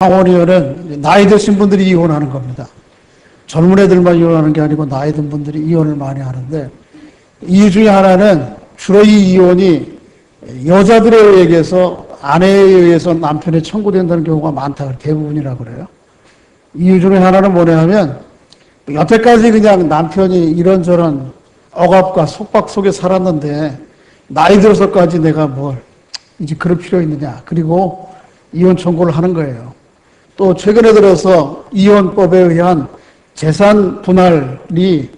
상원이혼은 나이 드신 분들이 이혼하는 겁니다. 젊은 애들만 이혼하는 게 아니고 나이 든 분들이 이혼을 많이 하는데, 이유 중에 하나는 주로 이 이혼이 여자들에 의해서 아내에 의해서 남편이 청구된다는 경우가 많다. 대부분이라고 그래요. 이유 중에 하나는 뭐냐 하면, 여태까지 그냥 남편이 이런저런 억압과 속박 속에 살았는데 나이 들어서까지 내가 뭘 이제 그럴 필요 있느냐. 그리고 이혼 청구를 하는 거예요. 또 최근에 들어서 이혼법에 의한 재산 분할이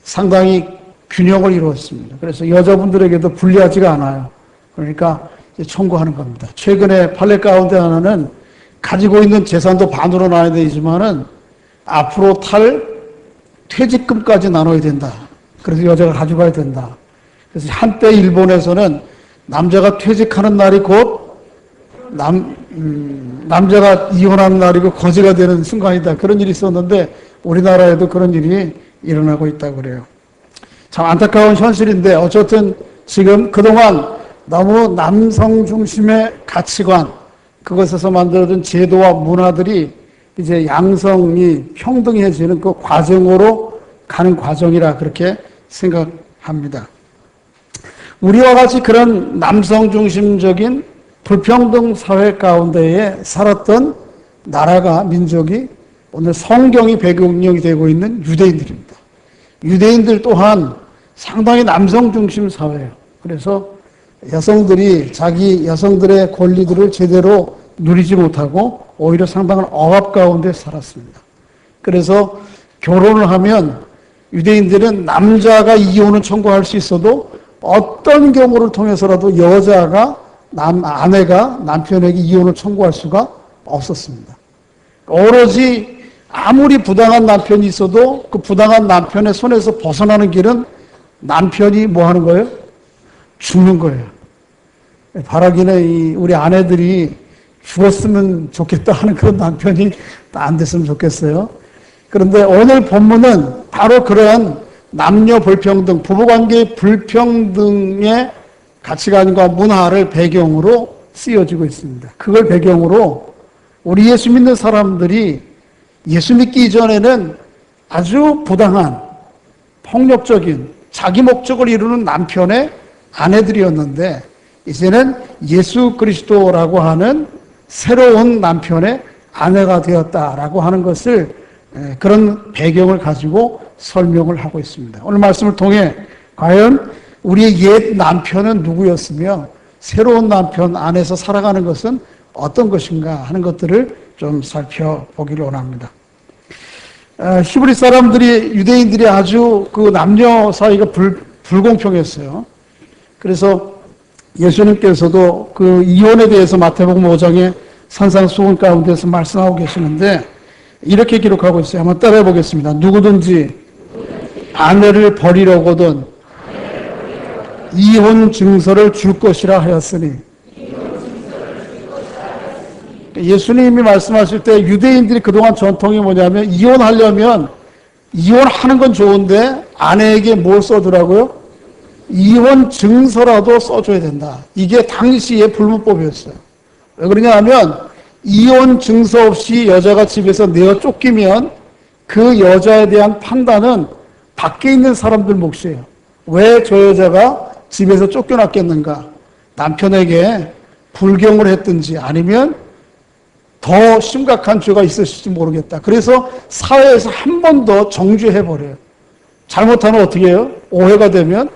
상당히 균형을 이루었습니다. 그래서 여자분들에게도 불리하지가 않아요. 그러니까 이제 청구하는 겁니다. 최근에 판례 가운데 하나는 가지고 있는 재산도 반으로 나눠야 되지만은 앞으로 탈 퇴직금까지 나눠야 된다. 그래서 여자가 가져가야 된다. 그래서 한때 일본에서는 남자가 퇴직하는 날이 곧 남자가 이혼하는 날이고 거지가 되는 순간이다. 그런 일이 있었는데 우리나라에도 그런 일이 일어나고 있다고 그래요. 참 안타까운 현실인데 어쨌든 지금 그동안 너무 남성 중심의 가치관, 그것에서 만들어진 제도와 문화들이 이제 양성이 평등해지는 그 과정으로 가는 과정이라 그렇게 생각합니다. 우리와 같이 그런 남성 중심적인 불평등 사회 가운데에 살았던 나라가, 민족이 오늘 성경이 배경이 되고 있는 유대인들입니다. 유대인들 또한 상당히 남성 중심 사회예요. 그래서 여성들이 자기 여성들의 권리들을 제대로 누리지 못하고 오히려 상당한 억압 가운데 살았습니다. 그래서 결혼을 하면 유대인들은 남자가 이혼을 청구할 수 있어도 어떤 경우를 통해서라도 여자가 아내가 남편에게 이혼을 청구할 수가 없었습니다. 오로지 아무리 부당한 남편이 있어도 그 부당한 남편의 손에서 벗어나는 길은 남편이 뭐 하는 거예요? 죽는 거예요. 바라기는 우리 아내들이 죽었으면 좋겠다 하는 그런 남편이 안 됐으면 좋겠어요. 그런데 오늘 본문은 바로 그런 남녀 불평등, 부부관계 불평등의 가치관과 문화를 배경으로 쓰여지고 있습니다. 그걸 배경으로 우리 예수 믿는 사람들이 예수 믿기 이전에는 아주 부당한 폭력적인 자기 목적을 이루는 남편의 아내들이었는데 이제는 예수 그리스도라고 하는 새로운 남편의 아내가 되었다라고 하는 것을 그런 배경을 가지고 설명을 하고 있습니다. 오늘 말씀을 통해 과연 우리의 옛 남편은 누구였으며 새로운 남편 안에서 살아가는 것은 어떤 것인가 하는 것들을 좀 살펴보기를 원합니다. 히브리 사람들이, 유대인들이 아주 그 남녀 사이가 불공평했어요. 그래서 예수님께서도 그 이혼에 대해서 마태복음 5장의 산상수훈 가운데서 말씀하고 계시는데 이렇게 기록하고 있어요. 한번 따라해 보겠습니다. 누구든지 아내를 버리려거든 이혼 증서를 줄 것이라 하였으니. 예수님이 말씀하실 때 유대인들이 그동안 전통이 뭐냐면 이혼하려면 이혼하는 건 좋은데 아내에게 뭘 써주라고요? 이혼 증서라도 써줘야 된다. 이게 당시의 불문법이었어요. 왜 그러냐 하면 이혼 증서 없이 여자가 집에서 내어 쫓기면 그 여자에 대한 판단은 밖에 있는 사람들 몫이에요. 왜 저 여자가 집에서 쫓겨났겠는가? 남편에게 불경을 했든지 아니면 더 심각한 죄가 있었을지 모르겠다. 그래서 사회에서 한 번 더 정죄해버려요. 잘못하면 어떻게 해요? 오해가 되면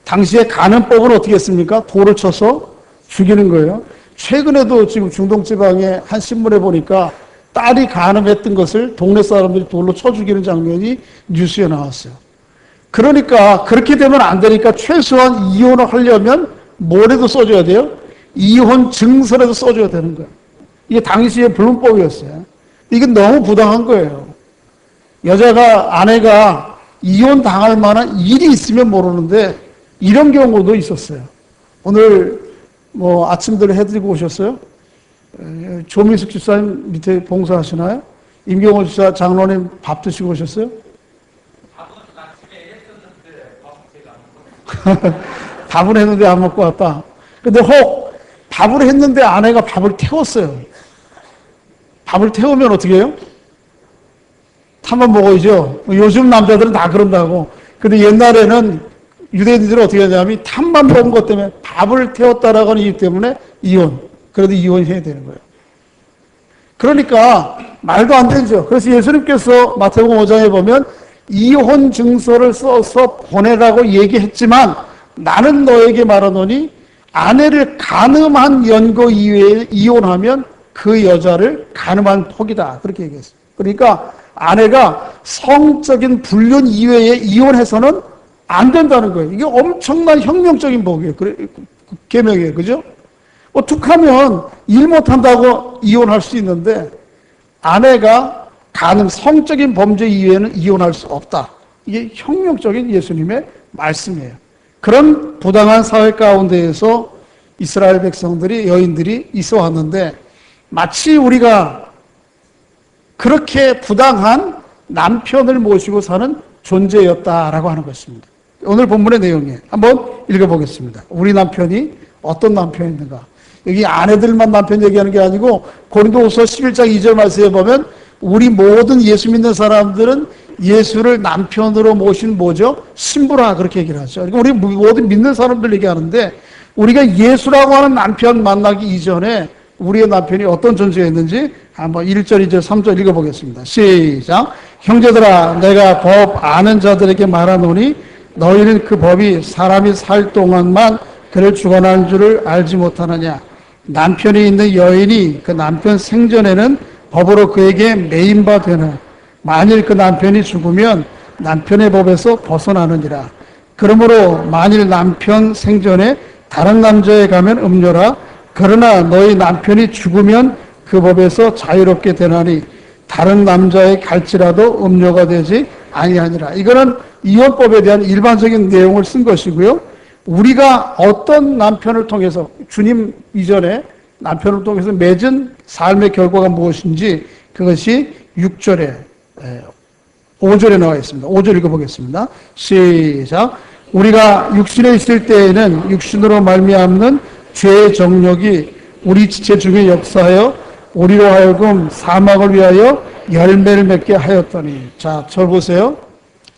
당시에 간음법은 어떻게 했습니까? 돌을 쳐서 죽이는 거예요. 최근에도 지금 중동지방의 한 신문에 보니까 딸이 간음했던 것을 동네 사람들이 돌로 쳐 죽이는 장면이 뉴스에 나왔어요. 그러니까 그렇게 되면 안 되니까 최소한 이혼을 하려면 뭐라도 써줘야 돼요? 이혼 증서라도 써줘야 되는 거예요. 이게 당시의 불문법이었어요. 이게 너무 부당한 거예요. 아내가 이혼 당할 만한 일이 있으면 모르는데 이런 경우도 있었어요. 오늘 아침들 해드리고 오셨어요? 조민숙 집사님 밑에 봉사하시나요? 임경호 집사 장로님 밥 드시고 오셨어요? 밥을 했는데 안 먹고 왔다. 근데 혹 밥을 했는데 아내가 밥을 태웠어요. 밥을 태우면 어떻게 해요? 타만 먹어야죠. 요즘 남자들은 다 그런다고. 근데 옛날에는 유대인들은 어떻게 하냐면 탐만 먹은 것 때문에 밥을 태웠다라고 하는 이유 때문에 이혼. 그래도 이혼해야 되는 거예요. 그러니까 말도 안 되죠. 그래서 예수님께서 마태복음 5장에 보면 이혼 증서를 써서 보내라고 얘기했지만 나는 너에게 말하노니 아내를 간음한 연고 이외에 이혼하면 그 여자를 간음한 폭이다. 그렇게 얘기했어요. 그러니까 아내가 성적인 불륜 이외에 이혼해서는 안 된다는 거예요. 이게 엄청난 혁명적인 법이에요. 계명이에요. 그죠? 툭하면 일 못한다고 이혼할 수 있는데 아내가 간음 성적인 범죄 이외에는 이혼할 수 없다. 이게 혁명적인 예수님의 말씀이에요. 그런 부당한 사회 가운데에서 이스라엘 백성들이 여인들이 있어 왔는데 마치 우리가 그렇게 부당한 남편을 모시고 사는 존재였다라고 하는 것입니다. 오늘 본문의 내용이에요. 한번 읽어보겠습니다. 우리 남편이 어떤 남편인가? 여기 아내들만 남편 얘기하는 게 아니고 고린도후서 11장 2절 말씀에 보면 우리 모든 예수 믿는 사람들은 예수를 남편으로 모신 뭐죠? 신부라 그렇게 얘기를 하죠. 그러니까 우리 모든 믿는 사람들 얘기하는데 우리가 예수라고 하는 남편 만나기 이전에 우리의 남편이 어떤 존재였는지 한번 1절, 2절, 3절 읽어보겠습니다. 시작. 형제들아 내가 법 아는 자들에게 말하노니 너희는 그 법이 사람이 살 동안만 그를 주관하는 줄을 알지 못하느냐. 남편이 있는 여인이 그 남편 생전에는 법으로 그에게 매인바 되나. 만일 그 남편이 죽으면 남편의 법에서 벗어나느니라. 그러므로 만일 남편 생전에 다른 남자에 가면 음녀라. 그러나 너희 남편이 죽으면 그 법에서 자유롭게 되나니 다른 남자에 갈지라도 음녀가 되지 아니하니라. 이거는 이혼법에 대한 일반적인 내용을 쓴 것이고요. 우리가 어떤 남편을 통해서 주님 이전에 남편을 통해서 맺은 삶의 결과가 무엇인지 그것이 6절에 5절에 나와 있습니다. 5절 읽어보겠습니다. 시작. 우리가 육신에 있을 때에는 육신으로 말미암는 죄의 정욕이 우리 지체 중에 역사하여 우리로 하여금 사망을 위하여 열매를 맺게 하였더니. 자, 저 보세요.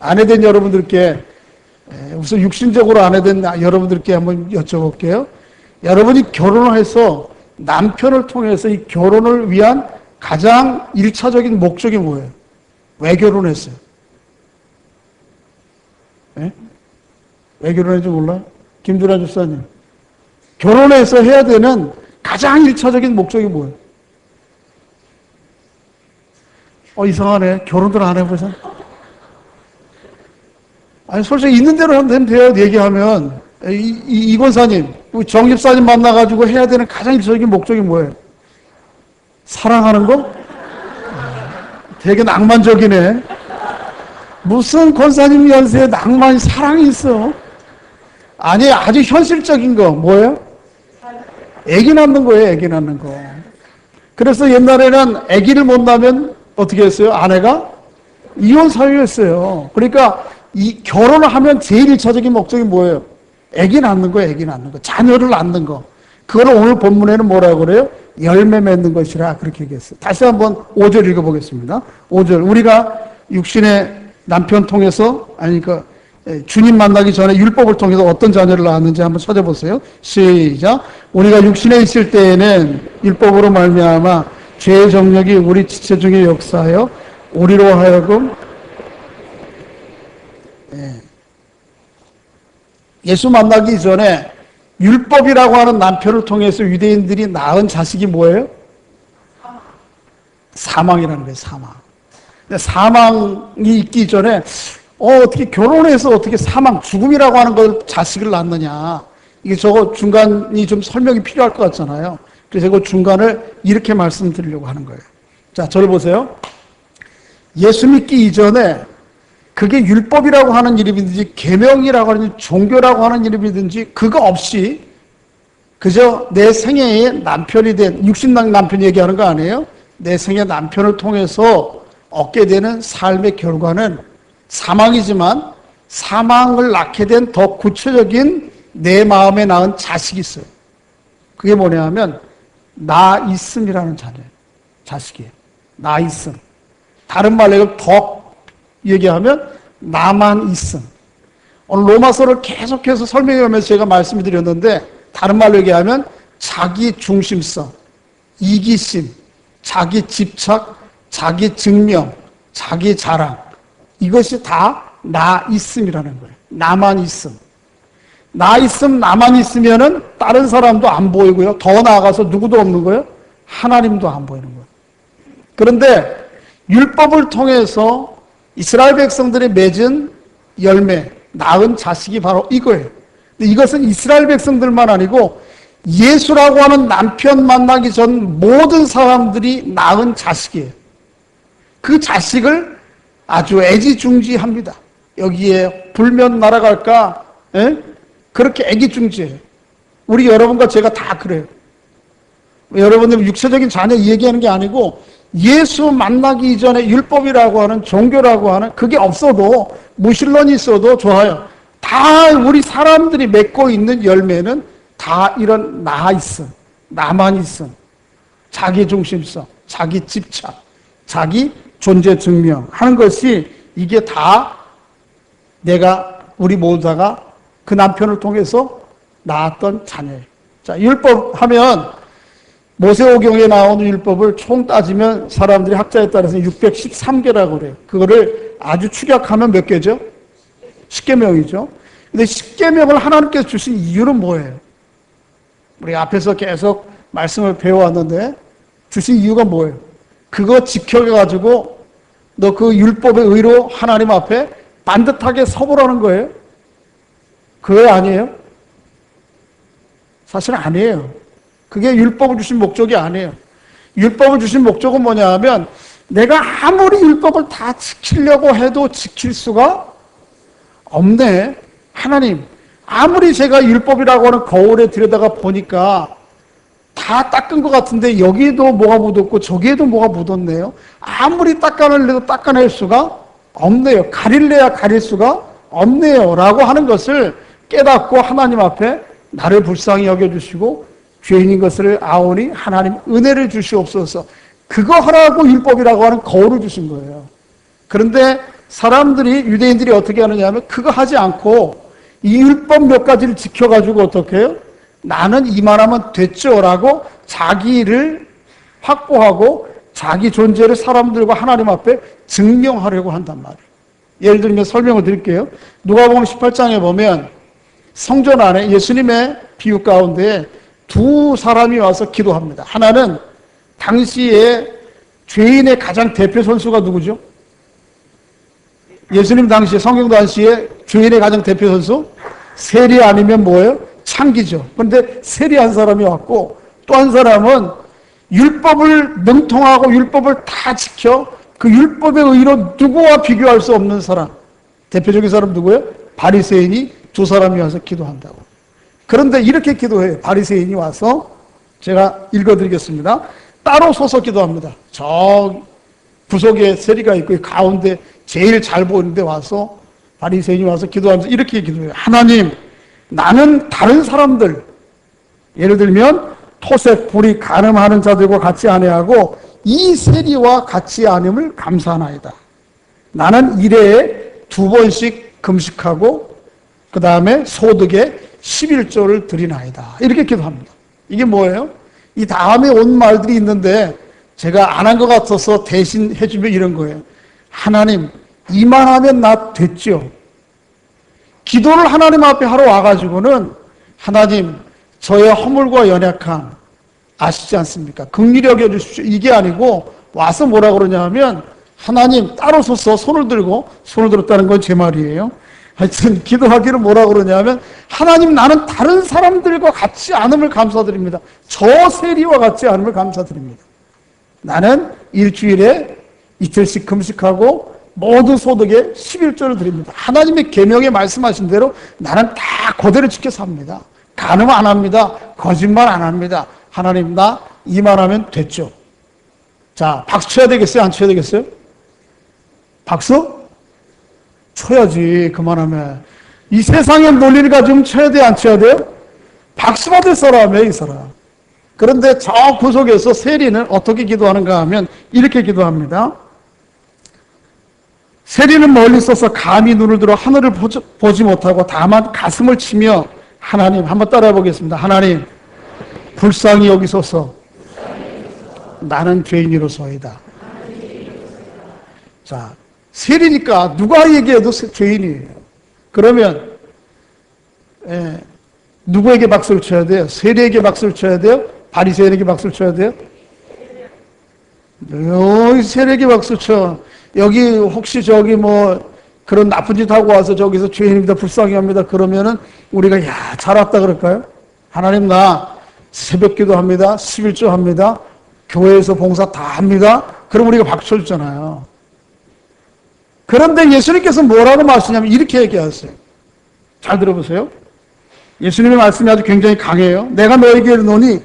아내된 여러분들께 우선 육신적으로 아내된 여러분들께 한번 여쭤볼게요. 여러분이 결혼을 해서 남편을 통해서 이 결혼을 위한 가장 1차적인 목적이 뭐예요? 왜 결혼했어요? 네? 왜 결혼했는지 몰라요? 김두란 집사님. 결혼해서 해야 되는 가장 1차적인 목적이 뭐예요? 이상하네. 결혼들 안 해보세요? 아니, 솔직히 있는 대로 하면 돼요. 얘기하면. 이 권사님, 정 집사님 만나가지고 해야 되는 가장 1차적인 목적이 뭐예요? 사랑하는 거? 되게 낭만적이네. 무슨 권사님 연세에 낭만이, 사랑이 있어? 아니, 아주 현실적인 거, 뭐예요? 아기 낳는 거예요, 아기 낳는 거. 그래서 옛날에는 아기를 못 낳으면 어떻게 했어요? 아내가 이혼 사유였어요. 그러니까 이 결혼을 하면 제일 1차적인 목적이 뭐예요? 아기 낳는 거예요, 아기 낳는 거. 자녀를 낳는 거. 그걸 오늘 본문에는 뭐라고 그래요? 열매 맺는 것이라 그렇게 얘기했어요. 다시 한번 5절 읽어보겠습니다. 5절. 우리가 육신의 남편 통해서, 주님 만나기 전에 율법을 통해서 어떤 자녀를 낳았는지 한번 찾아보세요. 시작. 우리가 육신에 있을 때에는 율법으로 말미암아 죄의 정력이 우리 지체 중에 역사하여 우리로 하여금 예수 만나기 전에 율법이라고 하는 남편을 통해서 유대인들이 낳은 자식이 뭐예요? 사망이라는 거예요. 사망. 근데 사망이 있기 전에 어떻게 결혼해서 어떻게 사망, 죽음이라고 하는 걸 자식을 낳느냐. 이게 저거 중간이 좀 설명이 필요할 것 같잖아요. 그래서 그 중간을 이렇게 말씀드리려고 하는 거예요. 자, 저를 보세요. 예수 믿기 이전에 그게 율법이라고 하는 이름이든지 계명이라고 하는 종교라고 하는 이름이든지 그거 없이 그저 내 생애의 남편이 된 육신당 남편 얘기하는 거 아니에요? 내 생애 남편을 통해서 얻게 되는 삶의 결과는 사망이지만 사망을 낳게 된 더 구체적인 내 마음에 낳은 자식이 있어요. 그게 뭐냐 하면 나 있음이라는 자녀예요. 자식이에요. 나 있음. 다른 말로 더 얘기하면 나만 있음. 오늘 로마서를 계속해서 설명하면서 제가 말씀을 드렸는데 다른 말로 얘기하면 자기 중심성, 이기심, 자기 집착, 자기 증명, 자기 자랑. 이것이 다 나 있음이라는 거예요. 나만 있음. 나 있음, 나만 있으면은 다른 사람도 안 보이고요. 더 나아가서 누구도 없는 거예요. 하나님도 안 보이는 거예요. 그런데 율법을 통해서 이스라엘 백성들이 맺은 열매, 낳은 자식이 바로 이거예요. 근데 이것은 이스라엘 백성들만 아니고 예수라고 하는 남편 만나기 전 모든 사람들이 낳은 자식이에요. 그 자식을 아주 애지중지합니다. 여기에 불면 날아갈까? 에? 그렇게 애기중지해요. 우리 여러분과 제가 다 그래요. 여러분들 육체적인 자녀 얘기하는 게 아니고 예수 만나기 이전에 율법이라고 하는 종교라고 하는 그게 없어도 무신론이 있어도 좋아요. 다 우리 사람들이 맺고 있는 열매는 다 이런 나 있음, 나만 있음, 자기 중심성, 자기 집착, 자기 존재 증명하는 것이 이게 다 내가 우리 모두가 그 남편을 통해서 낳았던 자녀예요. 자, 율법 하면 모세오경에 나오는 율법을 총 따지면 사람들이 학자에 따라서 613개라고 그래요. 그거를 아주 축약하면 몇 개죠? 10계명이죠. 근데 10계명을 하나님께서 주신 이유는 뭐예요? 우리 앞에서 계속 말씀을 배워왔는데 주신 이유가 뭐예요? 그거 지켜가지고 너 그 율법의 의로 하나님 앞에 반듯하게 서보라는 거예요? 그거 아니에요? 사실 아니에요. 그게 율법을 주신 목적이 아니에요. 율법을 주신 목적은 뭐냐 하면 내가 아무리 율법을 다 지키려고 해도 지킬 수가 없네. 하나님, 아무리 제가 율법이라고 하는 거울에 들여다가 보니까 다 닦은 것 같은데 여기에도 뭐가 묻었고 저기에도 뭐가 묻었네요. 아무리 닦아내려도 닦아낼 수가 없네요. 가릴래야 가릴 수가 없네요. 라고 하는 것을 깨닫고 하나님 앞에 나를 불쌍히 여겨주시고 죄인인 것을 아오니 하나님 은혜를 주시옵소서. 그거 하라고 율법이라고 하는 거울을 주신 거예요. 그런데 사람들이 유대인들이 어떻게 하느냐 하면 그거 하지 않고 이 율법 몇 가지를 지켜가지고 어떻게 해요? 나는 이만하면 됐죠 라고 자기를 확보하고 자기 존재를 사람들과 하나님 앞에 증명하려고 한단 말이에요. 예를 들면 설명을 드릴게요. 누가복음 18장에 보면 성전 안에 예수님의 비유 가운데 두 사람이 와서 기도합니다. 하나는 당시에 죄인의 가장 대표 선수가 누구죠? 예수님 당시에, 성경 당시에 죄인의 가장 대표 선수? 세리 아니면 뭐예요? 창기죠. 그런데 세리한 사람이 왔고 또 한 사람은 율법을 능통하고 율법을 다 지켜 그 율법의 의로 누구와 비교할 수 없는 사람. 대표적인 사람 누구예요? 바리새인이 두 사람이 와서 기도한다고. 그런데 이렇게 기도해요. 바리새인이 와서 제가 읽어드리겠습니다. 따로 서서 기도합니다. 저 구석에 세리가 있고 가운데 제일 잘 보이는데 와서 바리새인이 와서 기도하면서 이렇게 기도해요. 하나님, 나는 다른 사람들, 예를 들면 토색, 불이, 간음하는 자들과 같이 아니하고 이 세리와 같이 아님을 감사하나이다. 나는 일회에 2번씩 금식하고 그 다음에 소득에 11조를 드리나이다. 이렇게 기도합니다. 이게 뭐예요? 이 다음에 온 말들이 있는데 제가 안 한 것 같아서 대신 해주면 이런 거예요. 하나님, 이만하면 나 됐죠. 기도를 하나님 앞에 하러 와가지고는 하나님, 저의 허물과 연약함 아시지 않습니까? 긍휼히 여겨주십시오. 이게 아니고 와서 뭐라 그러냐 하면 하나님 따로 서서 손을 들었다는 건 제 말이에요. 하여튼 기도하기를 뭐라 그러냐 하면 하나님, 나는 다른 사람들과 같이 않음을 감사드립니다. 저 세리와 같이 않음을 감사드립니다. 나는 일주일에 이틀씩 금식하고 모든 소득에 11조를 드립니다. 하나님의 계명에 말씀하신 대로 나는 다 그대로 지켜 삽니다. 간음 안 합니다. 거짓말 안 합니다. 하나님, 나 이만하면 됐죠. 자, 박수 쳐야 되겠어요? 안 쳐야 되겠어요? 박수? 쳐야지. 그만하면. 이 세상의 논리를 가지고 쳐야 돼요? 안 쳐야 돼요? 박수 받을 사람이에요, 이 사람. 그런데 저 구석에서 세리는 어떻게 기도하는가 하면 이렇게 기도합니다. 세리는 멀리 있어서 감히 눈을 들어 하늘을 보지 못하고 다만 가슴을 치며 하나님, 한번 따라해 보겠습니다. 하나님, 불쌍히 여기소서. 나는 죄인이로소이다. 자, 세리니까 누가 얘기해도 죄인이에요. 그러면 누구에게 박수를 쳐야 돼요? 세리에게 박수를 쳐야 돼요? 바리새인에게 박수를 쳐야 돼요? 여기 세리에게 박수 쳐. 여기 혹시 저기 뭐 그런 나쁜 짓 하고 와서 저기서 죄인입니다, 불쌍히 합니다. 그러면은 우리가 야, 잘 왔다 그럴까요? 하나님, 나 새벽 기도합니다. 11조 합니다. 교회에서 봉사 다 합니다. 그럼 우리가 박수 쳤잖아요. 그런데 예수님께서 뭐라고 말씀하냐면 이렇게 얘기하세요. 잘 들어보세요. 예수님의 말씀이 아주 굉장히 강해요. 내가 너에게 이르노니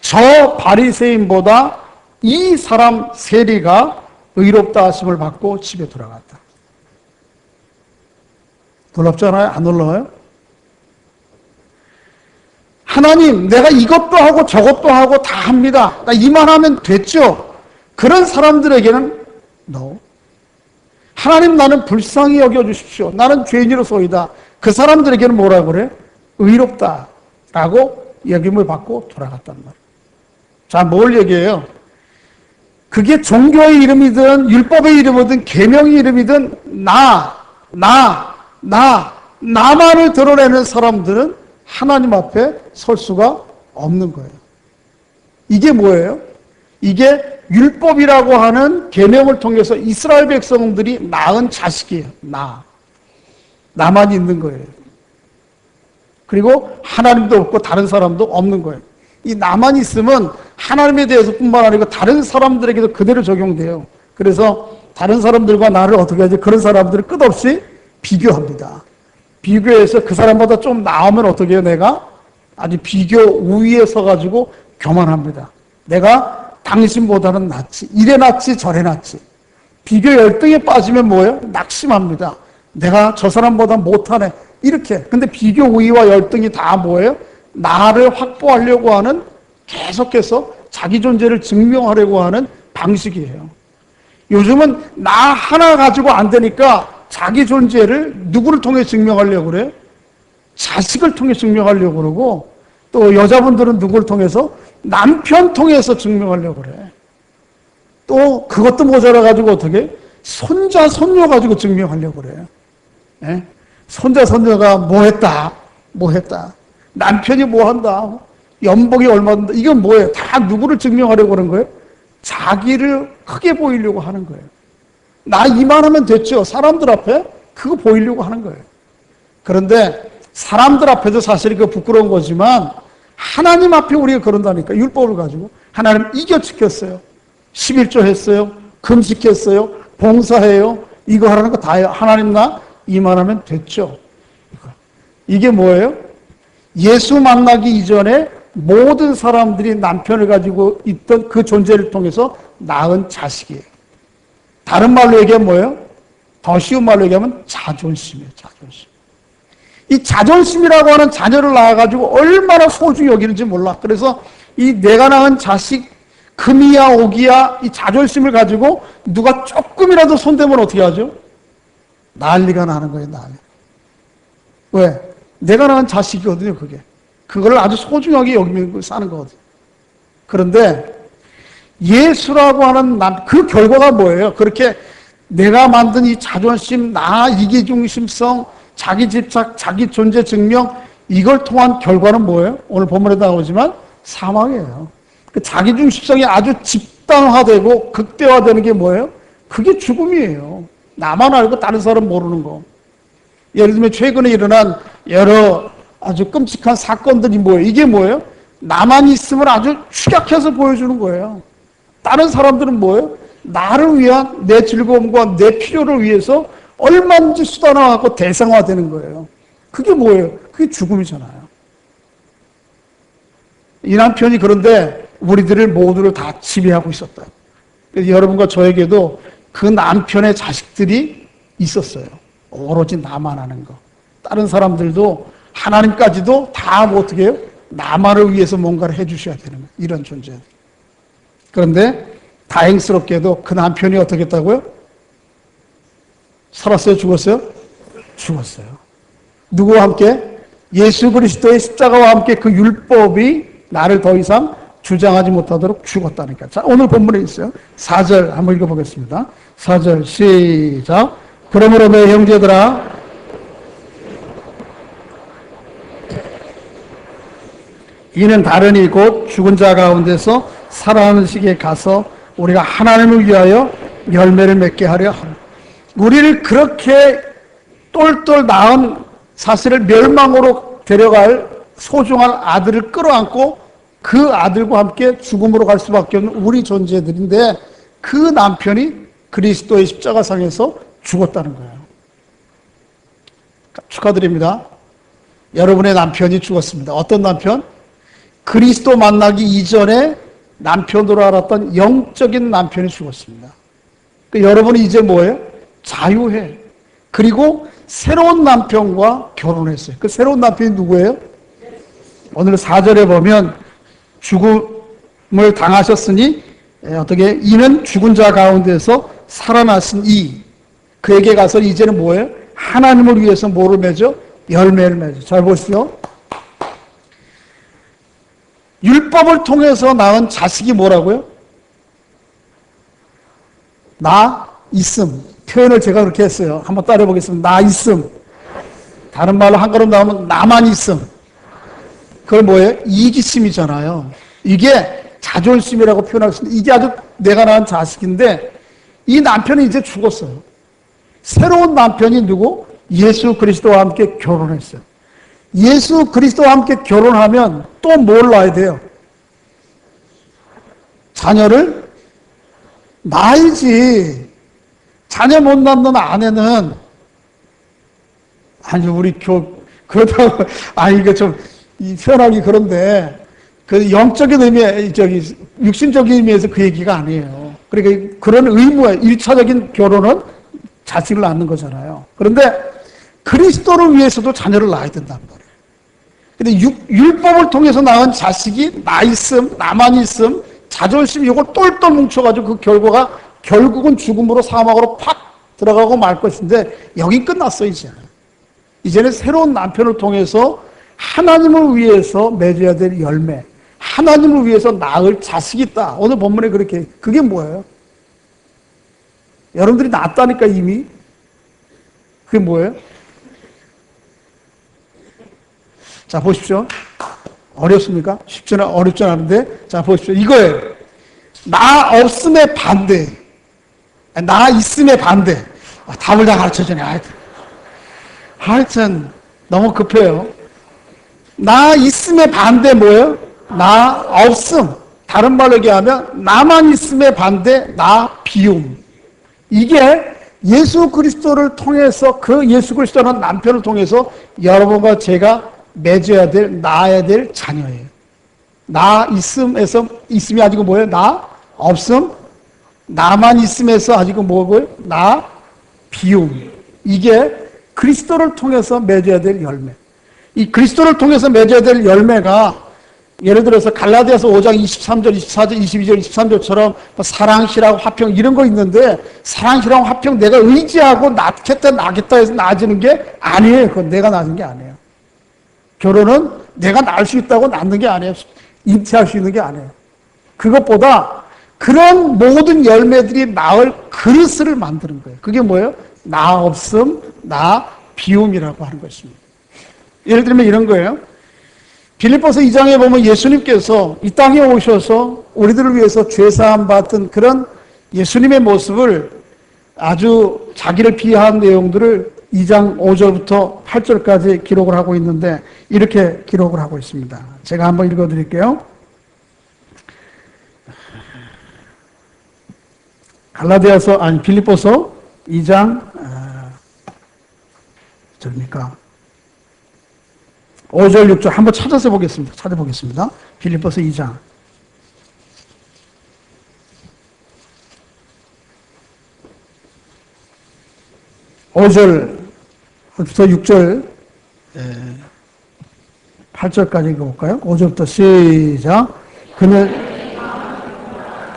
저 바리새인보다 이 사람 세리가 의롭다 하심을 받고 집에 돌아갔다. 놀랍지 않아요? 안 놀라워요? 하나님, 내가 이것도 하고 저것도 하고 다 합니다. 나 이만하면 됐죠? 그런 사람들에게는 no. 하나님, 나는 불쌍히 여겨주십시오. 나는 죄인으로소이다. 그 사람들에게는 뭐라고 그래? 의롭다라고 여김을 받고 돌아갔단 말이에요. 자, 뭘 얘기해요? 그게 종교의 이름이든 율법의 이름이든 계명의 이름이든 나만을 드러내는 사람들은 하나님 앞에 설 수가 없는 거예요. 이게 뭐예요? 이게 율법이라고 하는 계명을 통해서 이스라엘 백성들이 낳은 자식이에요. 나만 있는 거예요. 그리고 하나님도 없고 다른 사람도 없는 거예요. 이 나만 있으면 하나님에 대해서 뿐만 아니고 다른 사람들에게도 그대로 적용돼요. 그래서 다른 사람들과 나를 어떻게 하지? 그런 사람들을 끝없이 비교합니다. 비교해서 그 사람보다 좀 나으면 어떻게 해요? 내가 아주 비교 우위에 서가지고 교만합니다. 내가 당신보다는 낫지. 이래 낫지 저래 낫지. 비교 열등에 빠지면 뭐예요? 낙심합니다. 내가 저 사람보다 못하네. 이렇게. 근데 비교 우위와 열등이 다 뭐예요? 나를 확보하려고 하는, 계속해서 자기 존재를 증명하려고 하는 방식이에요. 요즘은 나 하나 가지고 안 되니까 자기 존재를 누구를 통해 증명하려고 그래요? 자식을 통해 증명하려고 그러고, 또 여자분들은 누구를 통해서? 남편 통해서 증명하려고 그래. 또 그것도 모자라 가지고 어떻게? 손자, 손녀 가지고 증명하려고 그래요. 예? 손자, 손녀가 뭐 했다. 남편이 뭐 한다. 연봉이 얼마인다. 이건 뭐예요? 다 누구를 증명하려고 하는 거예요? 자기를 크게 보이려고 하는 거예요. 나 이만하면 됐죠. 사람들 앞에 그거 보이려고 하는 거예요. 그런데 사람들 앞에도 사실 그거 부끄러운 거지만 하나님 앞에 우리가 그런다니까. 율법을 가지고 하나님 이겨 지켰어요. 11조 했어요. 금식했어요. 봉사해요. 이거 하라는 거 다 해요. 하나님 나 이만하면 됐죠. 이게 뭐예요? 예수 만나기 이전에 모든 사람들이 남편을 가지고 있던 그 존재를 통해서 낳은 자식이에요. 다른 말로 얘기하면 뭐예요? 더 쉬운 말로 얘기하면 자존심이에요. 자존심. 이 자존심이라고 하는 자녀를 낳아가지고 얼마나 소중히 여기는지 몰라. 그래서 이 내가 낳은 자식 금이야 옥이야 이 자존심을 가지고 누가 조금이라도 손대면 어떻게 하죠? 난리가 나는 거예요. 난리. 왜? 내가 낳은 자식이거든요. 그게. 그걸 아주 소중하게 여기면서 사는 거거든요. 그런데 예수라고 하는 그 결과가 뭐예요? 그렇게 내가 만든 이 자존심, 나 이기중심성, 자기 집착, 자기 존재 증명, 이걸 통한 결과는 뭐예요? 오늘 본문에 나오지만 사망이에요. 그 자기중심성이 아주 집단화되고 극대화되는 게 뭐예요? 그게 죽음이에요. 나만 알고 다른 사람 모르는 거. 예를 들면 최근에 일어난 여러 아주 끔찍한 사건들이 뭐예요? 이게 뭐예요? 나만 있으면 아주 축약해서 보여주는 거예요. 다른 사람들은 뭐예요? 나를 위한 내 즐거움과 내 필요를 위해서 얼마든지 수단화하고 대상화되는 거예요. 그게 뭐예요? 그게 죽음이잖아요. 이 남편이 그런데 우리들을 모두를 다 지배하고 있었다. 그래서 여러분과 저에게도 그 남편의 자식들이 있었어요. 오로지 나만 하는 거. 다른 사람들도 하나님까지도 다 뭐 어떻게 해요? 나만을 위해서 뭔가를 해주셔야 되는 거예요. 이런 존재. 그런데 다행스럽게도 그 남편이 어떻게 했다고요? 살았어요? 죽었어요? 죽었어요. 누구와 함께? 예수 그리스도의 십자가와 함께 그 율법이 나를 더 이상 주장하지 못하도록 죽었다니까. 자, 오늘 본문에 있어요. 4절 한번 읽어보겠습니다. 4절 시작. 그러므로 내 형제들아, 이는 다르니 곧 죽은 자 가운데서 살아나는 시기에 가서 우리가 하나님을 위하여 열매를 맺게 하려 함. 우리를 그렇게 똘똘 낳은 사실을 멸망으로 데려갈 소중한 아들을 끌어안고 그 아들과 함께 죽음으로 갈 수밖에 없는 우리 존재들인데 그 남편이 그리스도의 십자가상에서 죽었다는 거예요. 축하드립니다. 여러분의 남편이 죽었습니다. 어떤 남편? 그리스도 만나기 이전에 남편으로 알았던 영적인 남편이 죽었습니다. 여러분이 이제 뭐예요? 자유해. 그리고 새로운 남편과 결혼했어요. 그 새로운 남편이 누구예요? 오늘 4절에 보면 죽음을 당하셨으니 어떻게 이는 죽은 자 가운데서 살아나신 이 그에게 가서 이제는 뭐예요? 하나님을 위해서 뭐를 맺어? 열매를 맺어. 잘 보시죠. 율법을 통해서 낳은 자식이 뭐라고요? 나 있음. 표현을 제가 그렇게 했어요. 한번 따라해 보겠습니다. 나 있음. 다른 말로 한 걸음 나오면 나만 있음. 그걸 뭐예요? 이기심이잖아요. 이게 자존심이라고 표현할 수 있는데 이게 아주 내가 낳은 자식인데 이 남편이 이제 죽었어요. 새로운 남편이 누구? 예수 그리스도와 함께 결혼했어요. 예수 그리스도와 함께 결혼하면 또 뭘 낳아야 돼요? 자녀를 낳아야지. 자녀 못 낳는 아내는 아니 우리 그렇다고 아니 이거 좀 표현하기 그런데 그 영적인 의미 저기 육신적인 의미에서 그 얘기가 아니에요. 그러니까 그런 의무에 1차적인 결혼은 자식을 낳는 거잖아요. 그런데 그리스도를 위해서도 자녀를 낳아야 된단 말이에요. 근데 율법을 통해서 낳은 자식이 나 있음, 나만 있음, 자존심 이걸 똘똘 뭉쳐가지고 그 결과가 결국은 죽음으로 사망으로 팍 들어가고 말 것인데 여기 끝났어 이제는. 이제는 새로운 남편을 통해서 하나님을 위해서 맺어야 될 열매, 하나님을 위해서 낳을 자식이 있다. 오늘 본문에 그렇게 그게 뭐예요? 여러분들이 낳았다니까 이미. 그게 뭐예요? 자 보십시오. 어렵습니까? 쉽지는 어렵지 않은데 자 보십시오. 이거예요. 나 없음의 반대. 나 있음의 반대. 답을 다 가르쳐주네. 하여튼 너무 급해요. 나 있음의 반대 뭐예요? 나 없음. 다른 말로 얘기하면 나만 있음의 반대 나 비움. 이게 예수 그리스도를 통해서 그 예수 그리스도라는 남편을 통해서 여러분과 제가 맺어야 될 낳아야 될 자녀예요. 나 있음에서 있음이 아니고 뭐예요? 나 없음. 나만 있음에서 아직은 뭐고요? 나 비움. 이게 그리스도를 통해서 맺어야 될 열매. 이 그리스도를 통해서 맺어야 될 열매가 예를 들어서 갈라디아서 5장 23절, 24절, 22절, 23절처럼 사랑, 희랑, 화평 이런 거 있는데 사랑, 희랑, 화평 내가 의지하고 낳겠다, 나겠다 해서 낳아지는 게 아니에요. 그건 내가 낳는 게 아니에요. 결혼은 내가 낳을 수 있다고 낳는 게 아니에요. 잉태할 수 있는 게 아니에요. 그것보다 그런 모든 열매들이 나을 그릇을 만드는 거예요. 그게 뭐예요? 나 없음, 나 비움이라고 하는 것입니다. 예를 들면 이런 거예요. 빌립보서 2장에 보면 예수님께서 이 땅에 오셔서 우리들을 위해서 죄사함 받은 그런 예수님의 모습을 아주 자기를 비하한 내용들을 2장 5절부터 8절까지 기록을 하고 있는데 이렇게 기록을 하고 있습니다. 제가 한번 읽어드릴게요. 빌립보서 2장 절입니까? 5절 6절 한번 찾아보겠습니다. 빌립보서 2장 5절부터 6절 8절까지 읽어볼까요? 5절부터 시작. 그는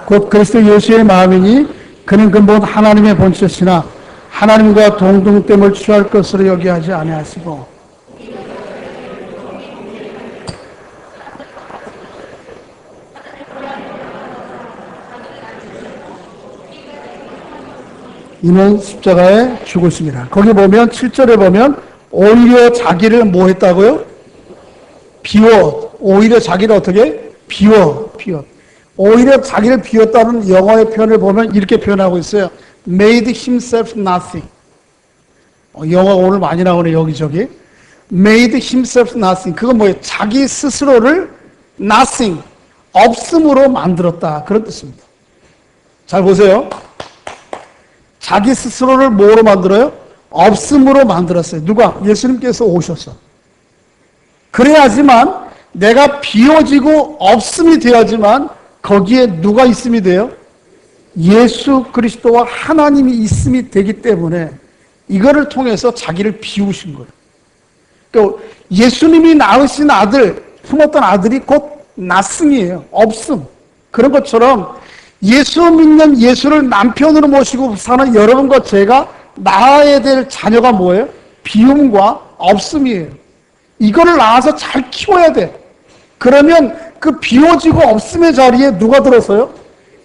곧 그리스도 예수의 마음이니 그는 근본 하나님의 본체시나 하나님과 동등됨을 취할 것으로 여기하지 아니하시고 이는 십자가에 죽었습니다. 거기 보면 7절에 보면 오히려 자기를 뭐 했다고요? 비워. 오히려 자기를 어떻게? 비워. 오히려 자기를 비웠다는 영어의 표현을 보면 이렇게 표현하고 있어요. Made himself nothing. 영어가 오늘 많이 나오네 여기저기. Made himself nothing. 그건 뭐예요? 자기 스스로를 nothing, 없음으로 만들었다. 그런 뜻입니다. 잘 보세요. 자기 스스로를 뭐로 만들어요? 없음으로 만들었어요. 누가? 예수님께서 오셔서. 그래야지만 내가 비워지고 없음이 되어야지만 거기에 누가 있음이 돼요? 예수 그리스도와 하나님이 있음이 되기 때문에 이거를 통해서 자기를 비우신 거예요. 그러니까 예수님이 낳으신 아들, 품었던 아들이 곧 나승이에요. 없음. 그런 것처럼 예수 믿는 예수를 남편으로 모시고 사는 여러분과 제가 낳아야 될 자녀가 뭐예요? 비움과 없음이에요. 이거를 낳아서 잘 키워야 돼. 그러면 그 비워지고 없음의 자리에 누가 들어서요?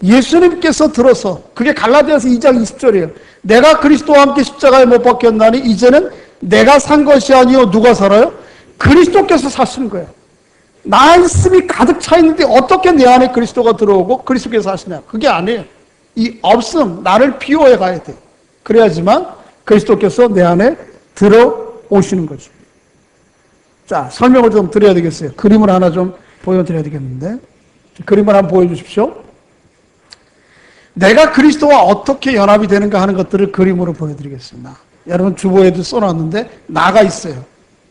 예수님께서 들어서. 그게 갈라디아서 2장 20절이에요. 내가 그리스도와 함께 십자가에 못 박혔나니 이제는 내가 산 것이 아니요 누가 살아요? 그리스도께서 사시는 거예요. 나 있음이 가득 차 있는데 어떻게 내 안에 그리스도가 들어오고 그리스도께서 사시냐? 그게 아니에요. 이 없음, 나를 비워야 가야 돼. 그래야지만 그리스도께서 내 안에 들어오시는 거죠. 자, 설명을 좀 드려야 되겠어요. 그림을 하나 좀 보여드려야 되겠는데. 그림을 한번 보여주십시오. 내가 그리스도와 어떻게 연합이 되는가 하는 것들을 그림으로 보여드리겠습니다. 여러분 주보에도 써놨는데 나가 있어요.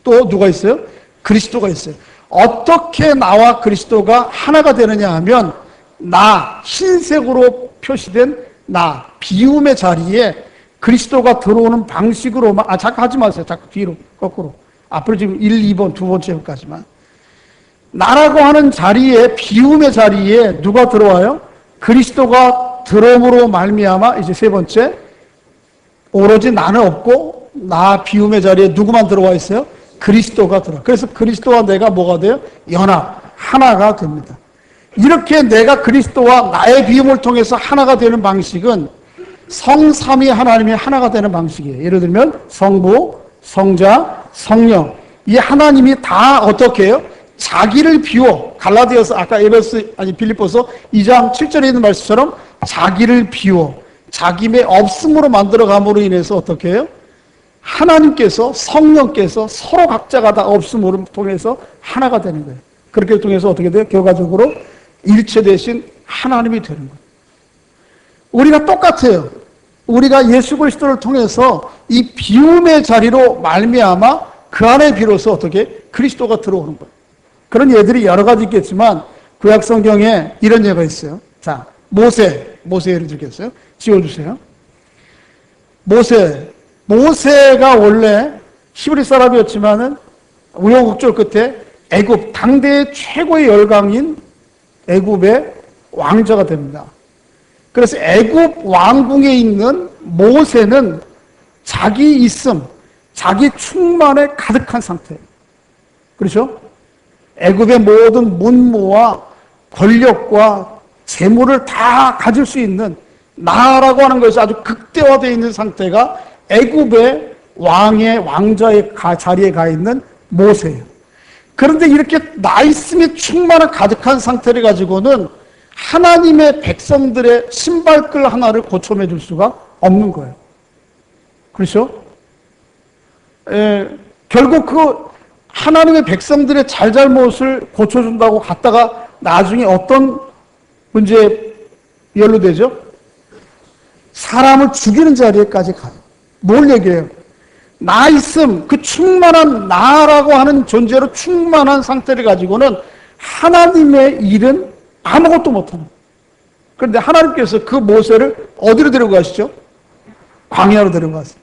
또 누가 있어요? 그리스도가 있어요. 어떻게 나와 그리스도가 하나가 되느냐 하면 나, 흰색으로 표시된 나, 비움의 자리에 그리스도가 들어오는 방식으로만, 잠깐 하지 마세요. 자꾸 뒤로, 거꾸로. 앞으로 지금 1, 2번, 두 번째까지만. 나라고 하는 자리에, 비움의 자리에 누가 들어와요? 그리스도가 들어옴으로 말미암아 이제 세 번째, 오로지 나는 없고 나 비움의 자리에 누구만 들어와 있어요? 그리스도가 들어와. 그래서 그리스도와 내가 뭐가 돼요? 연합, 하나가 됩니다. 이렇게 내가 그리스도와 나의 비움을 통해서 하나가 되는 방식은 성삼위 하나님이 하나가 되는 방식이에요. 예를 들면 성부, 성자, 성령. 이 하나님이 다 어떻게 해요? 자기를 비워. 갈라디아서 아까 빌립보서 2장 7절에 있는 말씀처럼 자기를 비워. 자기의 없음으로 만들어감으로 인해서 어떻게 해요? 하나님께서, 성령께서 서로 각자가 다 없음으로 통해서 하나가 되는 거예요. 그렇게 통해서 어떻게 돼요? 결과적으로 일체 대신 하나님이 되는 거예요. 우리가 똑같아요. 우리가 예수 그리스도를 통해서 이 비움의 자리로 말미암아 그 안에 비로소 어떻게 그리스도가 들어오는 거예요. 그런 예들이 여러 가지 있겠지만 구약 성경에 이런 예가 있어요. 자, 모세 예를 들겠어요. 지워주세요. 모세가 원래 히브리 사람이었지만은 우여곡절 끝에 애굽 당대의 최고의 열강인 애굽의 왕자가 됩니다. 그래서 애굽 왕궁에 있는 모세는 자기 있음, 자기 충만에 가득한 상태예요. 그렇죠? 애굽의 모든 문무와 권력과 재물을 다 가질 수 있는 나라고 하는 것이 아주 극대화되어 있는 상태가 애굽의 왕자의 자리에 가 있는 모세예요. 그런데 이렇게 나 있음이 충만한 가득한 상태를 가지고는 하나님의 백성들의 신발끈 하나를 고쳐매 줄 수가 없는 거예요. 그렇죠? 결국 그 하나님의 백성들의 잘잘못을 고쳐준다고 갔다가 나중에 어떤 문제에 연루되죠? 사람을 죽이는 자리에까지 가요. 뭘 얘기해요? 나 있음, 그 충만한 나라고 하는 존재로 충만한 상태를 가지고는 하나님의 일은 아무것도 못하는 거예요. 그런데 하나님께서 그 모세를 어디로 데려가시죠? 광야로 데려가세요.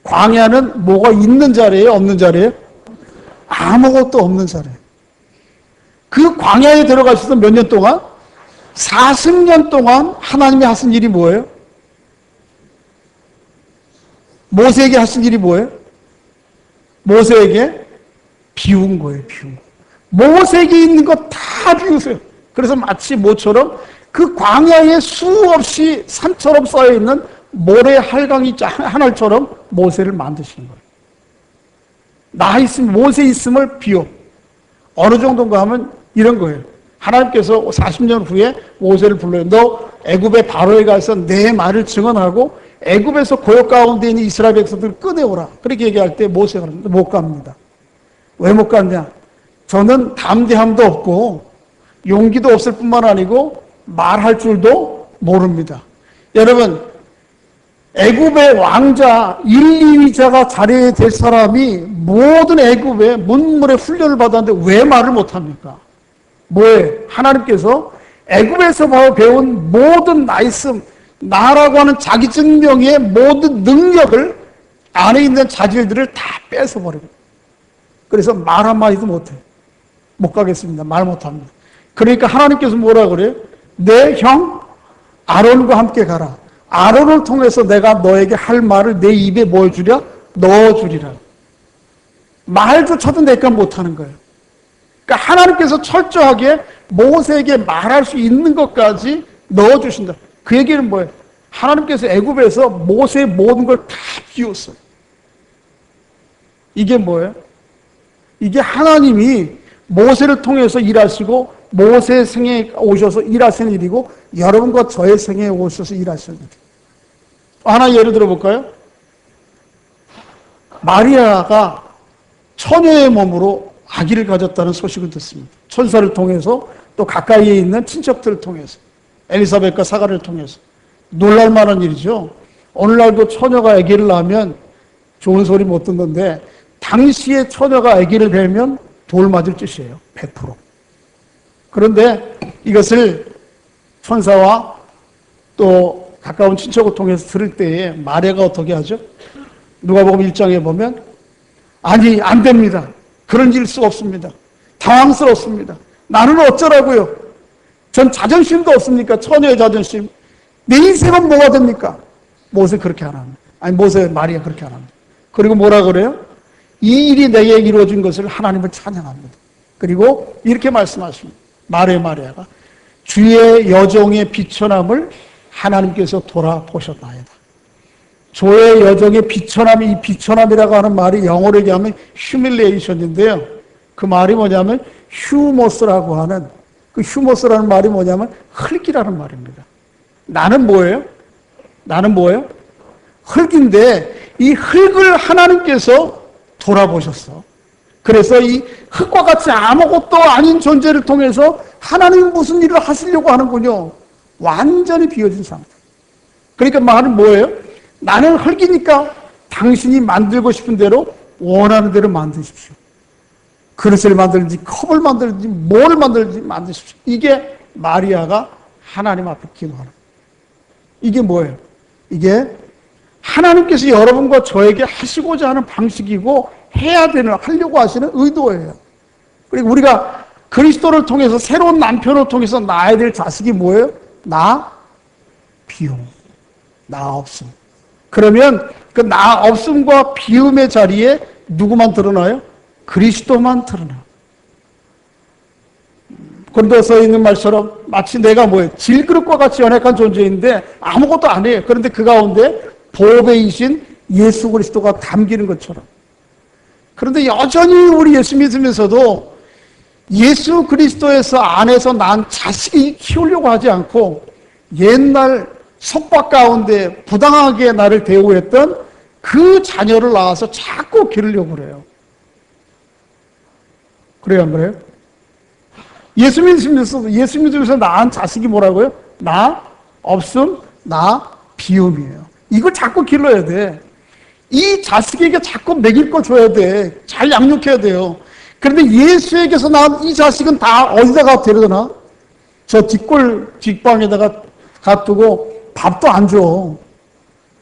광야는 뭐가 있는 자리예요? 없는 자리예요? 아무것도 없는 자리예요. 광야에 들어가셔서 몇 년 동안? 40년 동안 하나님이 하신 일이 뭐예요? 모세에게 하신 일이 뭐예요? 모세에게 비운 거예요, 비운 거. 모세에게 있는 거 다 비우세요. 그래서 마치 모처럼 그 광야에 수없이 산처럼 쌓여있는 모래 할강이 하늘처럼 모세를 만드시는 거예요. 나 있으면, 모세 있음을 비워. 어느 정도인가 하면 이런 거예요. 하나님께서 40년 후에 모세를 불러요. 너 애굽의 바로에 가서 내 말을 증언하고 애굽에서 고역 가운데 있는 이스라엘 백성들을 꺼내오라. 그렇게 얘기할 때 모세가 못 갑니다. 왜 못 갔냐? 저는 담대함도 없고 용기도 없을 뿐만 아니고 말할 줄도 모릅니다. 여러분, 애굽의 왕자 1, 2위자가 자리에 될 사람이 모든 애굽의 문물의 훈련을 받았는데 왜 말을 못합니까? 뭐예요? 하나님께서 애굽에서 배운 모든 말씀, 나라고 하는 자기 증명의 모든 능력을 안에 있는 자질들을 다 뺏어버리고, 그래서 말 한마디도 못해요. 못 가겠습니다. 말 못합니다. 그러니까 하나님께서 뭐라 그래요? 내 형 아론과 함께 가라. 아론을 통해서 내가 너에게 할 말을 내 입에 뭘 주랴? 넣어주리라. 말조차도 내가 못하는 거예요. 그러니까 하나님께서 철저하게 모세에게 말할 수 있는 것까지 넣어주신다. 그 얘기는 뭐예요? 하나님께서 애굽에서 모세의 모든 걸 다 비웠어요. 이게 뭐예요? 이게 하나님이 모세를 통해서 일하시고 모세의 생애에 오셔서 일하시는 일이고 여러분과 저의 생애에 오셔서 일하시는 일이에요. 하나 예를 들어볼까요? 마리아가 처녀의 몸으로 아기를 가졌다는 소식을 듣습니다. 천사를 통해서 또 가까이에 있는 친척들을 통해서 엘리사벳과 사가를 통해서 놀랄 만한 일이죠. 오늘날도 처녀가 아기를 낳으면 좋은 소리 못 듣는데 당시에 처녀가 아기를 뵈면 돌 맞을 짓이에요. 100%. 그런데 이것을 천사와 또 가까운 친척을 통해서 들을 때에 마리아가 어떻게 하죠? 누가복음 1장에 보면 아니 안 됩니다. 그런 일 수 없습니다. 당황스럽습니다. 나는 어쩌라고요? 전 자존심도 없습니까? 처녀의 자존심. 내 인생은 뭐가 됩니까? 모세 그렇게 안 합니다. 아니 모세 마리아 그렇게 안 합니다. 그리고 뭐라 그래요? 이 일이 내게 이루어진 것을 하나님을 찬양합니다. 그리고 이렇게 말씀하십니다. 마리아가 주의 여종의 비천함을 하나님께서 돌아보셨나이다. 주의 여종의 비천함이, 이 비천함이라고 하는 말이 영어로 얘기하면 humiliation인데요. 그 말이 뭐냐면 휴모스라고 하는, 그 휴모스라는 말이 뭐냐면 흙이라는 말입니다. 나는 뭐예요? 흙인데 이 흙을 하나님께서 돌아보셨어. 그래서 이 흙과 같이 아무것도 아닌 존재를 통해서 하나님이 무슨 일을 하시려고 하는군요. 완전히 비워진 상태. 그러니까 말은 뭐예요? 나는 흙이니까 당신이 만들고 싶은 대로 원하는 대로 만드십시오. 그릇을 만들든지 컵을 만들든지 뭘 만들든지 만드십시오. 이게 마리아가 하나님 앞에 기도하는 거예요. 이게 뭐예요? 이게 하나님께서 여러분과 저에게 하시고자 하는 방식이고 해야 되는, 하려고 하시는 의도예요. 그리고 우리가 그리스도를 통해서 새로운 남편을 통해서 낳아야 될 자식이 뭐예요? 나 비움, 나 없음. 그러면 그 나 없음과 비움의 자리에 누구만 드러나요? 그리스도만 드러나요. 고린도서에 있는 말처럼 마치 내가 뭐예요? 질그릇과 같이 연약한 존재인데 아무것도 안 해요. 그런데 그 가운데 보배이신 예수 그리스도가 담기는 것처럼. 그런데 여전히 우리 예수 믿으면서도 예수 그리스도에서 안에서 난 자식이 키우려고 하지 않고 옛날 속박 가운데 부당하게 나를 대우했던 그 자녀를 낳아서 자꾸 기르려고 그래요. 그래요, 안 그래요? 예수 믿으면서 낳은 자식이 뭐라고요? 나 없음, 나 비움이에요. 이걸 자꾸 길러야 돼. 이 자식에게 자꾸 먹일 거 줘야 돼. 잘 양육해야 돼요. 그런데 예수에게서 낳은 이 자식은 다 어디다가 데려다나? 저 뒷방에다가 가두고 밥도 안 줘.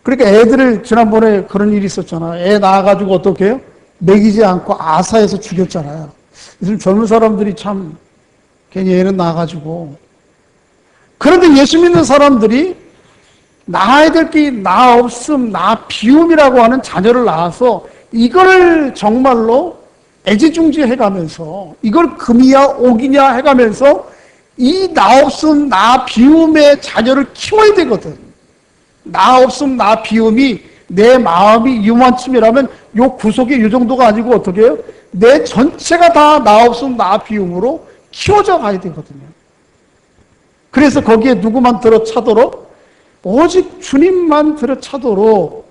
그러니까 애들을 지난번에 그런 일이 있었잖아. 애 낳아가지고 어떻게 해요? 먹이지 않고 아사해서 죽였잖아요. 요즘 젊은 사람들이 참 괜히 애는 낳아가지고. 그런데 예수 믿는 사람들이 낳아야 될 게 나 없음, 나 비움이라고 하는 자녀를 낳아서 이걸 정말로 애지중지 해가면서 이걸 금이야 옥이냐 해가면서 이 나 없음, 나 비움의 자녀를 키워야 되거든. 나 없음, 나 비움이 내 마음이 유만침이라면 요 구속이 요 정도가 아니고 어떻게 해요? 내 전체가 다 나 없음, 나 비움으로 키워져 가야 되거든요. 그래서 거기에 누구만 들어차도록? 오직 주님만 들어차도록.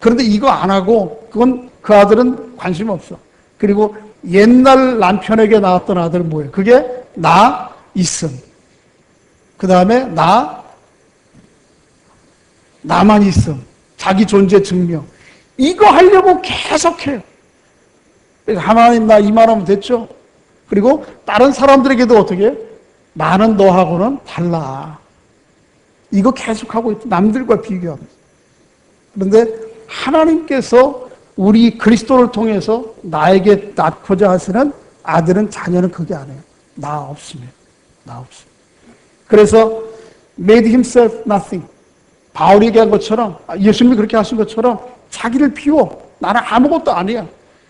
그런데 이거 안 하고 그건 그 아들은 관심 없어. 그리고 옛날 남편에게 낳았던 아들은 뭐예요? 그게 나 있음. 그 다음에 나만 있음. 자기 존재 증명. 이거 하려고 계속해요. 하나님 나 이만하면 됐죠? 그리고 다른 사람들에게도 어떻게 해요? 나는 너하고는 달라. 이거 계속하고 있다. 남들과 비교하면서. 그런데 하나님께서 우리 그리스도를 통해서 나에게 낳고자 하시는 아들은 자녀는 그게 아니에요. 나 없으면. 나 없으면. 그래서 made himself nothing. 바울이 얘기한 것처럼 예수님이 그렇게 하신 것처럼 자기를 비워. 나는 아무것도 아니야.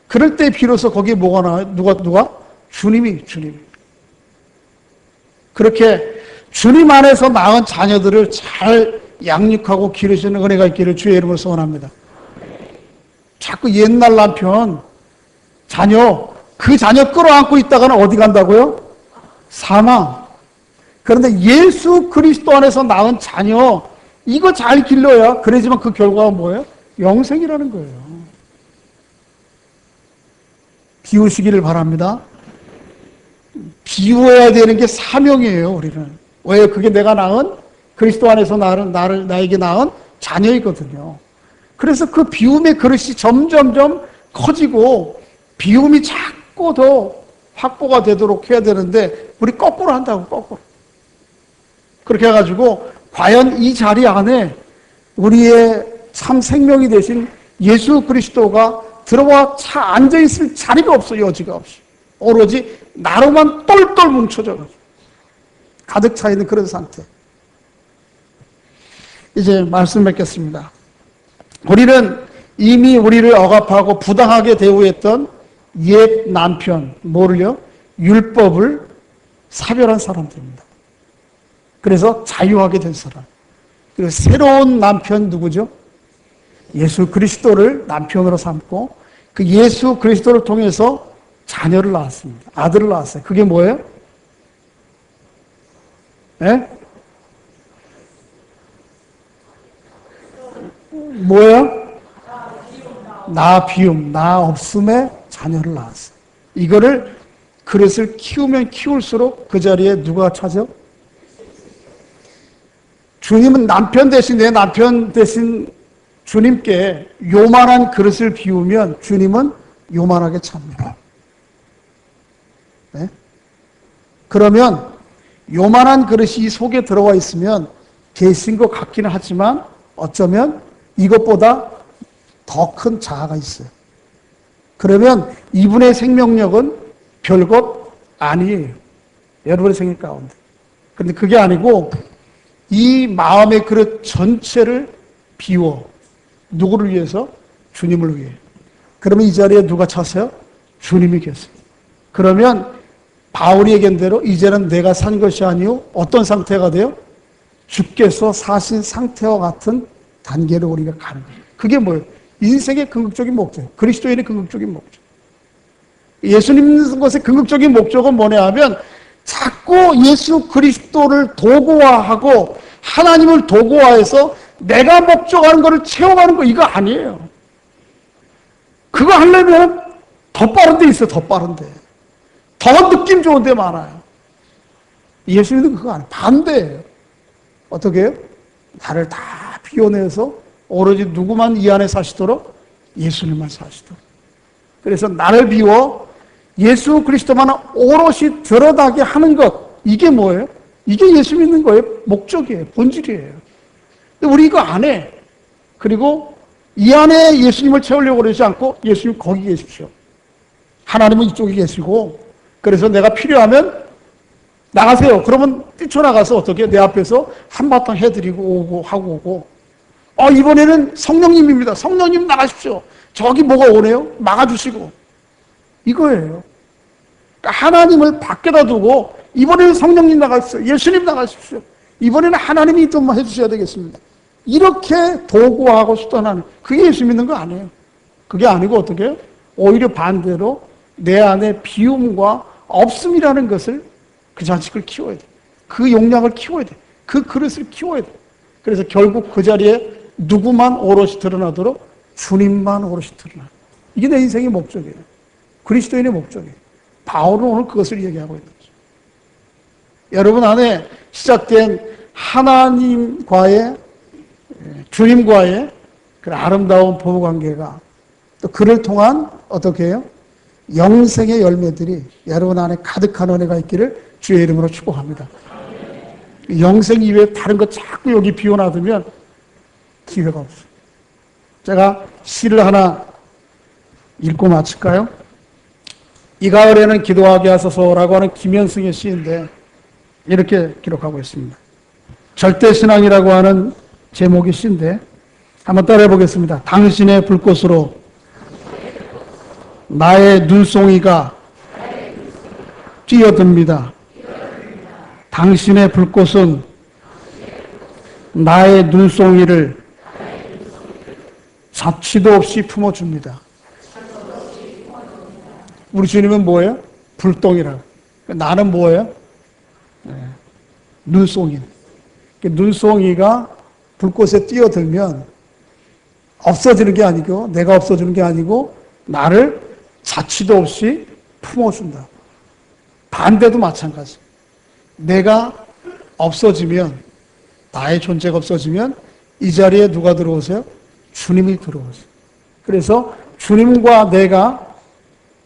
그럴 때 비로소 거기에 뭐가 나와요? 누가? 주님이. 그렇게 주님 안에서 낳은 자녀들을 잘 양육하고 기르시는 은혜가 있기를 주의 이름으로 소원합니다. 자꾸 옛날 남편, 그 자녀 끌어안고 있다가는 어디 간다고요? 사망. 그런데 예수 그리스도 안에서 낳은 자녀, 이거 잘 길러야, 그러지만 그 결과가 뭐예요? 영생이라는 거예요. 비우시기를 바랍니다. 비워야 되는 게 사명이에요, 우리는. 왜? 그게 내가 낳은, 그리스도 안에서 나에게 낳은 자녀이거든요. 그래서 그 비움의 그릇이 점점점 커지고, 비움이 자꾸 더 확보가 되도록 해야 되는데, 우리 거꾸로 한다고, 거꾸로. 그렇게 해가지고, 과연 이 자리 안에 우리의 참 생명이 되신 예수 그리스도가 들어와 앉아있을 자리가 없어, 여지가 없어. 오로지 나로만 똘똘 뭉쳐져가지고 가득 차 있는 그런 상태. 이제 말씀 맺겠습니다. 우리는 이미 우리를 억압하고 부당하게 대우했던 옛 남편, 뭐를요? 율법을 사별한 사람들입니다. 그래서 자유하게 된 사람. 그리고 새로운 남편 누구죠? 예수 그리스도를 남편으로 삼고 그 예수 그리스도를 통해서 자녀를 낳았습니다. 아들을 낳았어요. 그게 뭐예요? 네? 뭐예요? 나 비움, 나 없음의 자녀를 낳았어요. 이거를 그릇을 키우면 키울수록 그 자리에 누가 차죠? 주님은 남편 대신 내 남편 대신 주님께 요만한 그릇을 비우면 주님은 요만하게 찹니다. 네? 그러면 요만한 그릇이 속에 들어와 있으면 계신 것 같기는 하지만 어쩌면 이것보다 더 큰 자아가 있어요. 그러면 이분의 생명력은 별것 아니에요. 여러분의 생일 가운데. 그런데 그게 아니고 이 마음의 그릇 전체를 비워. 누구를 위해서? 주님을 위해. 그러면 이 자리에 누가 차세요? 주님이 계세요. 그러면 바울이 얘기한 대로 이제는 내가 산 것이 아니요 어떤 상태가 돼요? 주께서 사신 상태와 같은 단계로 우리가 가는 거예요. 그게 뭐예요? 인생의 궁극적인 목적, 그리스도인의 궁극적인 목적. 예수님 믿는 것의 궁극적인 목적은 뭐냐 하면 자꾸 예수 그리스도를 도구화하고 하나님을 도구화해서 내가 목적하는 것을 채워가는 거 이거 아니에요. 그거 하려면 더 빠른 데 있어요. 더 빠른 데. 더 느낌 좋은 데 많아요. 예수님은 그거 아니에요. 반대예요. 어떻게 해요? 나를 다 비워내서 오로지 누구만 이 안에 사시도록? 예수님만 사시도록. 그래서 나를 비워 예수 그리스도만 오롯이 드러나게 하는 것. 이게 뭐예요? 이게 예수 믿는 거예요. 목적이에요. 본질이에요. 근데 우리 이거 안 해. 그리고 이 안에 예수님을 채우려고 그러지 않고 예수님 거기 계십시오. 하나님은 이쪽에 계시고 그래서 내가 필요하면 나가세요. 그러면 뛰쳐나가서 어떻게 내 앞에서 한바탕 해드리고 오고 하고 오고. 이번에는 성령님입니다. 성령님 나가십시오. 저기 뭐가 오네요. 막아주시고. 이거예요. 그러니까 하나님을 밖에다 두고 이번에는 성령님 나가십시오. 예수님 나가십시오. 이번에는 하나님이 좀 해주셔야 되겠습니다. 이렇게 도구화하고 수단하는, 그게 예수 믿는 거 아니에요. 그게 아니고 어떻게 해요? 오히려 반대로 내 안에 비움과 없음이라는 것을, 그 자식을 키워야 돼. 그 용량을 키워야 돼. 그 그릇을 키워야 돼. 그래서 결국 그 자리에 누구만 오롯이 드러나도록 주님만 오롯이 드러나. 이게 내 인생의 목적이에요. 그리스도인의 목적이에요. 바울은 오늘 그것을 얘기하고 있는 거죠. 여러분 안에 시작된 하나님과의, 주님과의 그 아름다운 부부관계가 또 그를 통한 어떻게 해요? 영생의 열매들이 여러분 안에 가득한 은혜가 있기를 주의 이름으로 축복합니다. 영생 이외에 다른 거 자꾸 여기 비워놔두면 기회가 없어요. 제가 시를 하나 읽고 마칠까요? 이 가을에는 기도하게 하소서라고 하는 김현승의 시인데 이렇게 기록하고 있습니다. 절대신앙이라고 하는 제목의 시인데 한번 따라해 보겠습니다. 당신의 불꽃으로 나의 눈송이가 뛰어듭니다. 당신의 불꽃은 나의 눈송이를 자취도 없이 품어줍니다. 우리 주님은 뭐예요? 불똥이라고. 나는 뭐예요? 눈송이. 눈송이가 불꽃에 뛰어들면 없어지는 게 아니고, 내가 없어지는 게 아니고 나를 자취도 없이 품어준다. 반대도 마찬가지. 내가 없어지면, 나의 존재가 없어지면 이 자리에 누가 들어오세요? 주님이 들어오세요. 그래서 주님과 내가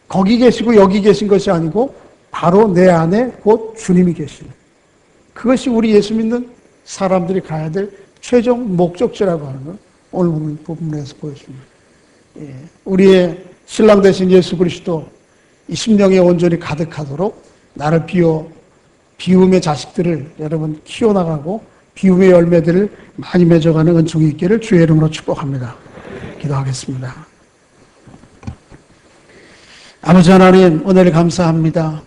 거기 계시고 여기 계신 것이 아니고 바로 내 안에 곧 주님이 계시는, 그것이 우리 예수 믿는 사람들이 가야 될 최종 목적지라고 하는 걸 오늘 부분에서 보여줍니다. 우리의 신랑 되신 예수 그리스도 이 심령에 온전히 가득하도록 나를 비움의 자식들을 여러분 키워나가고 비움의 열매들을 많이 맺어가는 은총이 있기를 주의 이름으로 축복합니다. 기도하겠습니다. 아버지 하나님, 은혜를 감사합니다.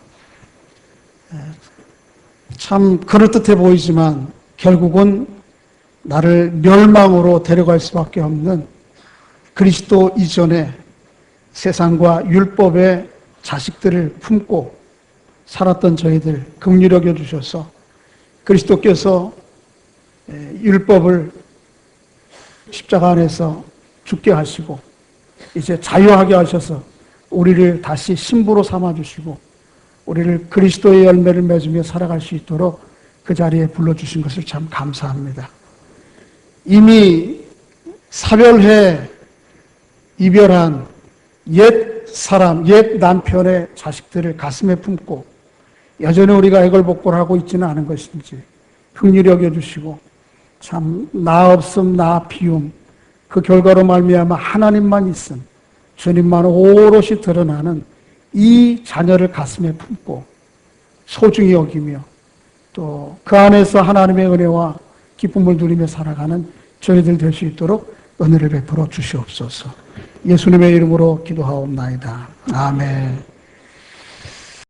참 그럴듯해 보이지만 결국은 나를 멸망으로 데려갈 수밖에 없는 그리스도 이전에 세상과 율법의 자식들을 품고 살았던 저희들 긍휼히 여겨 주셔서 그리스도께서 율법을 십자가 안에서 죽게 하시고 이제 자유하게 하셔서 우리를 다시 신부로 삼아주시고 우리를 그리스도의 열매를 맺으며 살아갈 수 있도록 그 자리에 불러주신 것을 참 감사합니다. 이미 사별해 이별한 옛 사람, 옛 남편의 자식들을 가슴에 품고 여전히 우리가 애걸복걸하고 있지는 않은 것인지 긍휼히 여겨주시고 참 나 없음 나 비움 그 결과로 말미암아 하나님만 있음 주님만 오롯이 드러나는 이 자녀를 가슴에 품고 소중히 여기며 또 그 안에서 하나님의 은혜와 기쁨을 누리며 살아가는 저희들 될 수 있도록 은혜를 베풀어 주시옵소서. 예수님의 이름으로 기도하옵나이다. 아멘.